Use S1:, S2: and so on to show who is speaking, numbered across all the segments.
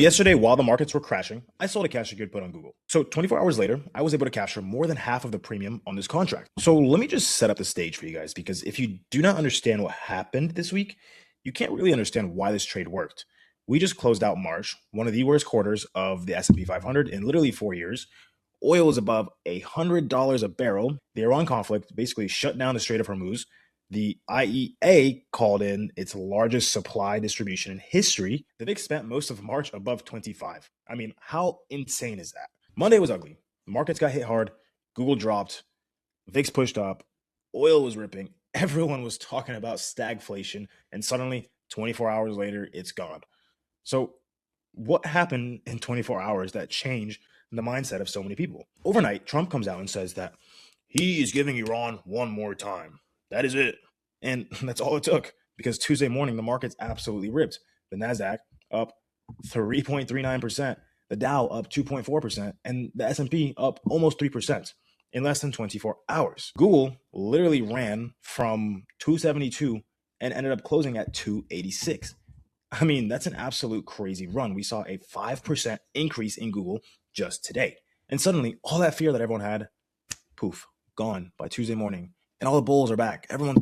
S1: Yesterday, while the markets were crashing, I sold a cash secured put on Google. So 24 hours later, I was able to capture more than half of the premium on this contract. So let me just set up the stage for you guys, because if you do not understand what happened this week, you can't really understand why this trade worked. We just closed out March, one of the worst quarters of the S&P 500 in literally 4 years. Oil is above $100 a barrel. The Iran conflict basically shut down the Strait of Hormuz. The IEA called in its largest supply distribution in history. The VIX spent most of March above 25. I mean, how insane is that? Monday was ugly. The markets got hit hard. Google dropped. VIX pushed up. Oil was ripping. Everyone was talking about stagflation. And suddenly, 24 hours later, it's gone. So what happened in 24 hours that changed the mindset of so many people? Overnight, Trump comes out and says that he is giving Iran one more time. That is it. And that's all it took, because Tuesday morning, the markets absolutely ripped. The NASDAQ up 3.39%, the Dow up 2.4%, and the S&P up almost 3% in less than 24 hours. Google literally ran from 272 and ended up closing at 286. I mean, that's an absolute crazy run. We saw a 5% increase in Google just today. And suddenly, all that fear that everyone had, poof, gone by Tuesday morning. And all the bulls are back. Everyone's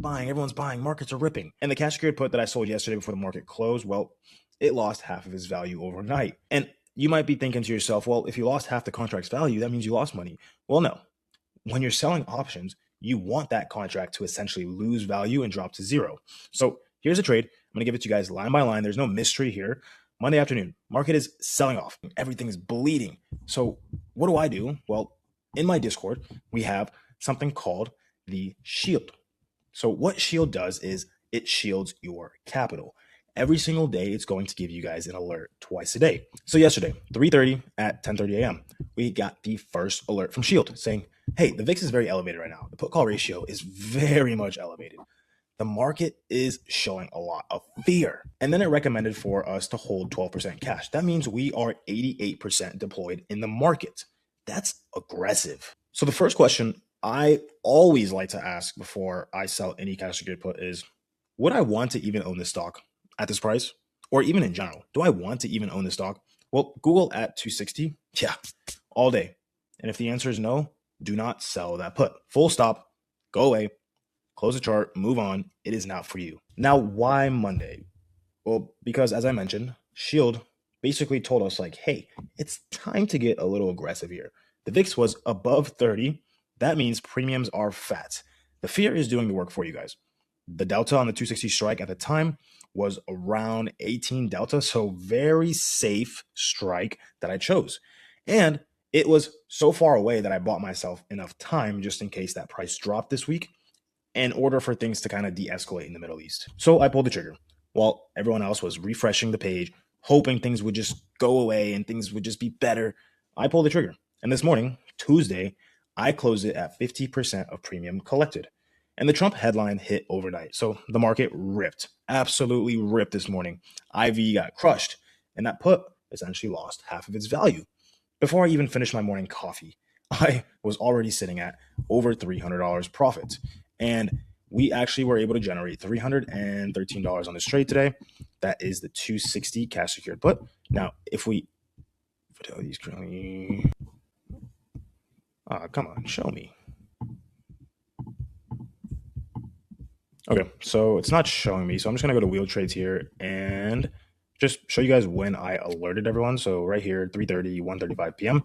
S1: buying, markets are ripping. And the cash secured put that I sold yesterday before the market closed, well, it lost half of its value overnight. And you might be thinking to yourself, well, if you lost half the contract's value, that means you lost money. Well, no. When you're selling options, you want that contract to essentially lose value and drop to zero. So here's a trade. I'm going to give it to you guys line by line. There's no mystery here. Monday afternoon, market is selling off. Everything is bleeding. So what do? Well, in my Discord, we have something called the shield. So what shield does is it shields your capital. Every single day, it's going to give you guys an alert twice a day. So yesterday, 3:30 at 10:30 a.m., we got the first alert from Shield saying, hey, the VIX is very elevated right now. The put call ratio is very much elevated. The market is showing a lot of fear. And then it recommended for us to hold 12% cash. That means we are 88% deployed in the market. That's aggressive. So the first question I always like to ask before I sell any cash secured put is, would I want to even own this stock at this price? Or even in general, do I want to even own this stock? Well, Google at 260, yeah, all day. And if the answer is no, do not sell that put. Full stop, go away, close the chart, move on. It is not for you. Now, why Monday? Well, because as I mentioned, Shield basically told us like, hey, it's time to get a little aggressive here. The VIX was above 30. That means premiums are fat. The fear is doing the work for you guys. The delta on the 260 strike at the time was around 18 delta, so very safe strike that I chose. And it was so far away that I bought myself enough time just in case that price dropped this week in order for things to kind of de-escalate in the Middle East. So I pulled the trigger while everyone else was refreshing the page, hoping things would just go away and things would just be better. I pulled the trigger. And this morning, Tuesday, I closed it at 50% of premium collected. And the Trump headline hit overnight. So the market ripped, absolutely ripped this morning. IV got crushed. And that put essentially lost half of its value. Before I even finished my morning coffee, I was already sitting at over $300 profit. And we actually were able to generate $313 on this trade today. That is the 260 cash secured put. Now, if Fidelity's currently... come on, show me. Okay, so it's not showing me. So I'm just going to go to wheel trades here and just show you guys when I alerted everyone. So right here, 3:30, 1:35 p.m.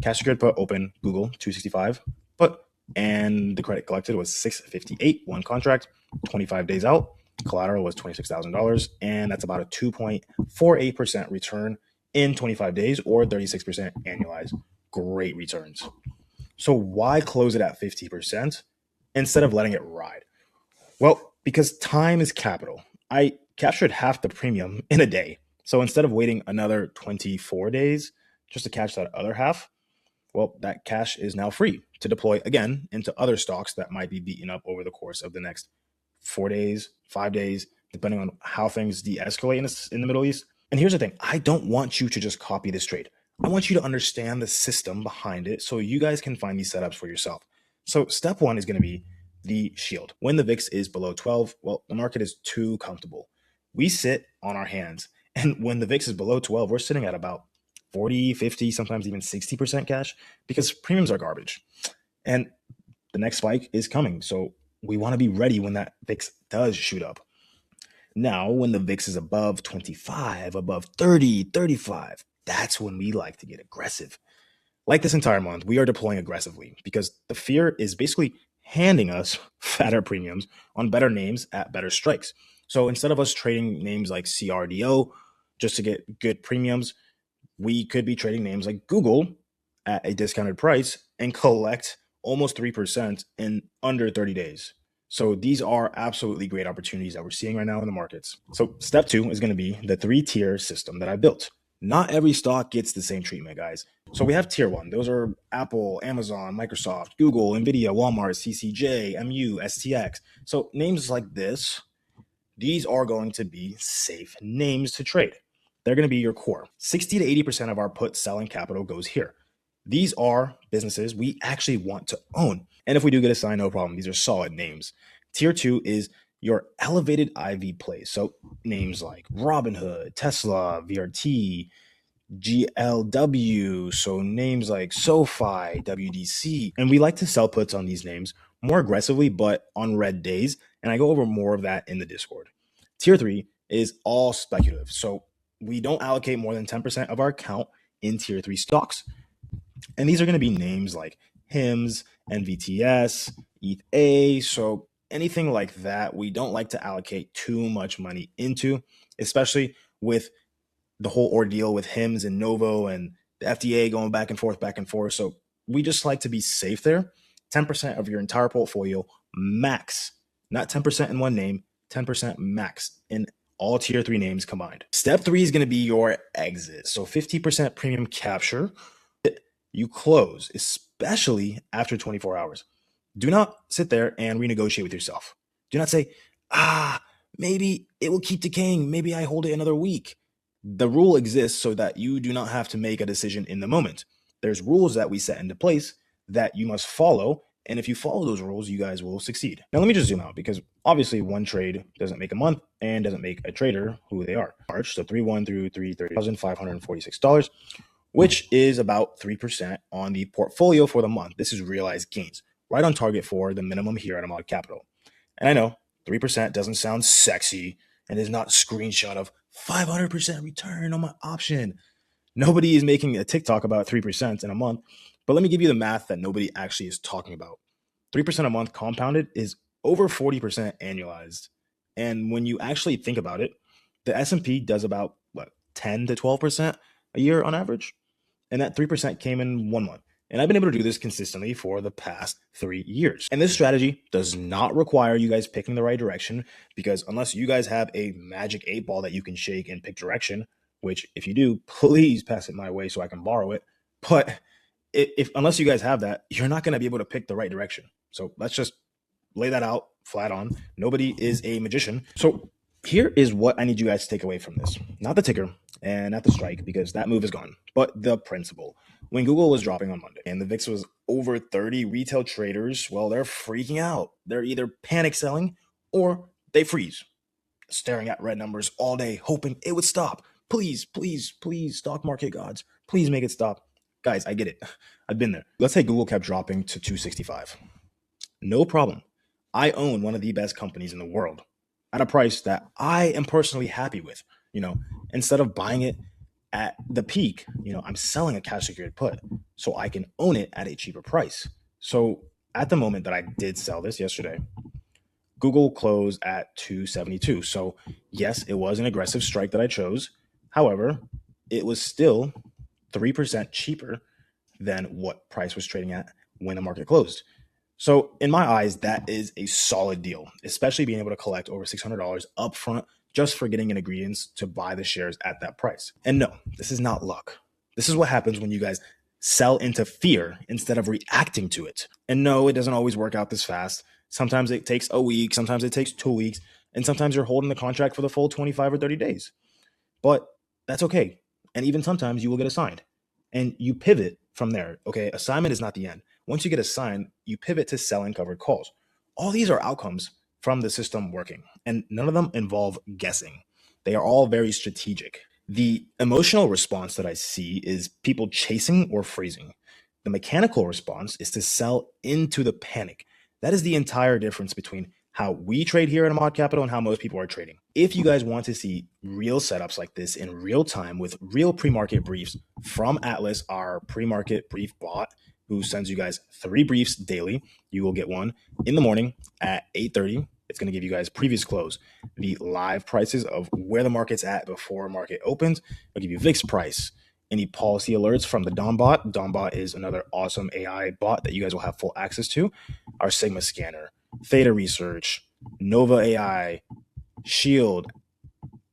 S1: Cash secured put open, Google, 265 put. And the credit collected was 658, one contract, 25 days out. Collateral was $26,000. And that's about a 2.48% return in 25 days or 36% annualized. Great returns. So why close it at 50% instead of letting it ride? Well, because time is capital. I captured half the premium in a day. So instead of waiting another 24 days just to catch that other half, well, that cash is now free to deploy again into other stocks that might be beaten up over the course of the next 4 days, 5 days, depending on how things de-escalate in the Middle East. And here's the thing. I don't want you to just copy this trade. I want you to understand the system behind it so you guys can find these setups for yourself. So step one is going to be the shield. When the VIX is below 12, well, the market is too comfortable. We sit on our hands And when the VIX is below 12, we're sitting at about 40, 50, sometimes even 60% cash because premiums are garbage. And the next spike is coming. So we want to be ready when that VIX does shoot up. Now, when the VIX is above 25, above 30, 35, that's when we like to get aggressive. Like this entire month, we are deploying aggressively because the fear is basically handing us fatter premiums on better names at better strikes. So instead of us trading names like CRDO just to get good premiums, we could be trading names like Google at a discounted price and collect almost 3% in under 30 days. So these are absolutely great opportunities that we're seeing right now in the markets. So step 2 is going to be the 3-tier system that I built. Not every stock gets the same treatment, guys. So we have tier 1. Those are Apple, Amazon, Microsoft, Google, Nvidia, Walmart, CCJ, MU, STX. So names like this, these are going to be safe names to trade. They're going to be your core. 60 to 80% of our put selling capital goes here. These are businesses we actually want to own. And if we do get a sign, no problem. These are solid names. Tier 2 is your elevated IV plays. So names like Robinhood, Tesla, VRT, GLW. So names like SoFi, WDC. And we like to sell puts on these names more aggressively, but on red days. And I go over more of that in the Discord. Tier 3 is all speculative. So we don't allocate more than 10% of our account in tier 3 stocks. And these are going to be names like HIMS, NVTS, ETH. So anything like that, we don't like to allocate too much money into, especially with the whole ordeal with HIMS and Novo and the FDA going back and forth, back and forth. So we just like to be safe there. 10% of your entire portfolio max, not 10% in one name, 10% max in all tier 3 names combined. Step 3 is going to be your exit. So 50% premium capture. You close, especially after 24 hours. Do not sit there and renegotiate with yourself. Do not say, maybe it will keep decaying. Maybe I hold it another week. The rule exists so that you do not have to make a decision in the moment. There's rules that we set into place that you must follow. And if you follow those rules, you guys will succeed. Now, let me just zoom out because obviously one trade doesn't make a month and doesn't make a trader who they are. March, so 3/1 through 3/30,546, which is about 3% on the portfolio for the month. This is realized gains, right on target for the minimum here at Ahmad Capital. And I know 3% doesn't sound sexy and is not a screenshot of 500% return on my option. Nobody is making a TikTok about 3% in a month, but let me give you the math that nobody actually is talking about. 3% a month compounded is over 40% annualized. And when you actually think about it, the S&P does about 10 to 12% a year on average. And that 3% came in 1 month. And I've been able to do this consistently for the past 3 years. And this strategy does not require you guys picking the right direction, because unless you guys have a magic 8-ball that you can shake and pick direction, which if you do, please pass it my way so I can borrow it. But if unless you guys have that, you're not going to be able to pick the right direction. So let's just lay that out flat on. Nobody is a magician. So here is what I need you guys to take away from this. Not the ticker and not the strike, because that move is gone, but the principle. When Google was dropping on Monday and the VIX was over 30, retail traders, well, they're freaking out. They're either panic selling or they freeze, staring at red numbers all day, hoping it would stop. Please, please, please, stock market gods, please make it stop. Guys, I get it. I've been there. Let's say Google kept dropping to 265. No problem. I own one of the best companies in the world at a price that I am personally happy with. Instead of buying it at the peak, I'm selling a cash secured put so I can own it at a cheaper price. So at the moment that I did sell this yesterday, Google closed at 272. So yes, it was an aggressive strike that I chose. However, it was still 3% cheaper than what price was trading at when the market closed. So in my eyes, that is a solid deal, especially being able to collect over $600 upfront just for getting in ingredients to buy the shares at that price. And no, this is not luck. This is what happens when you guys sell into fear instead of reacting to it. And no, it doesn't always work out this fast. Sometimes it takes a week, sometimes it takes 2 weeks, and sometimes you're holding the contract for the full 25 or 30 days. But that's okay. And even sometimes you will get assigned and you pivot from there. Okay, assignment is not the end. Once you get assigned, you pivot to selling covered calls. All these are outcomes from the system working, and none of them involve guessing. They are all very strategic. The emotional response that I see is people chasing or freezing. The mechanical response is to sell into the panic. That is the entire difference between how we trade here at Ahmad Capital and how most people are trading. If you guys want to see real setups like this in real time with real pre-market briefs from Atlas, our pre-market brief bot, who sends you guys 3 briefs daily, you will get one in the morning at 8:30. It's going to give you guys previous close, the live prices of where the market's at before market opens. It'll give you VIX price, any policy alerts from the Dombot. Dombot is another awesome AI bot that you guys will have full access to. Our Sigma scanner, Theta Research, Nova AI, Shield,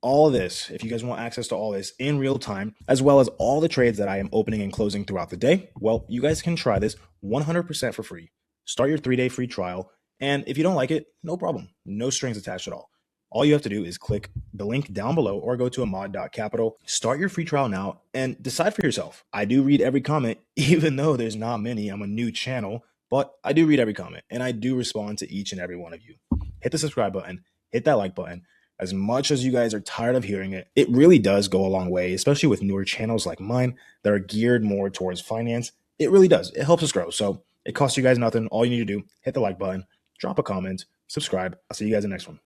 S1: all this. If you guys want access to all this in real time, as well as all the trades that I am opening and closing throughout the day, well, you guys can try this 100% for free. Start your 3-day free trial. And if you don't like it, no problem. No strings attached at all. All you have to do is click the link down below or go to ahmad.capital. Start your free trial now and decide for yourself. I do read every comment, even though there's not many. I'm a new channel, but I do read every comment and I do respond to each and every one of you. Hit the subscribe button, hit that like button. As much as you guys are tired of hearing it, it really does go a long way, especially with newer channels like mine that are geared more towards finance. It really does. It helps us grow. So it costs you guys nothing. All you need to do, hit the like button, drop a comment, subscribe. I'll see you guys in the next one.